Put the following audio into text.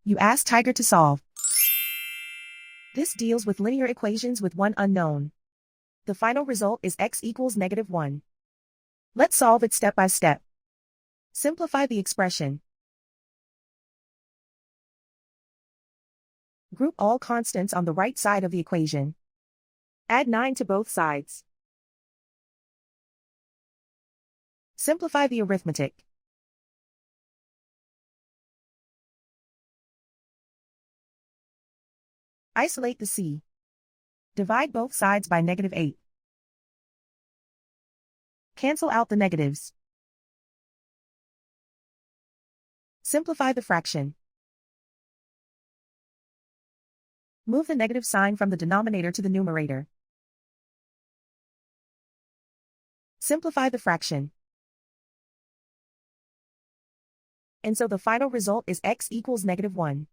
You ask Tiger to solve. This deals with linear equations with one unknown. The final result is x equals -1. Let's solve it step by step. Simplify the expression. Group all constants on the right side of the equation. Add 9 to both sides. Simplify the arithmetic. Isolate the c. Divide both sides by -8. Cancel out the negatives. Simplify the fraction. Move the negative sign from the denominator to the numerator. Simplify the fraction. And so the final result is x equals -1.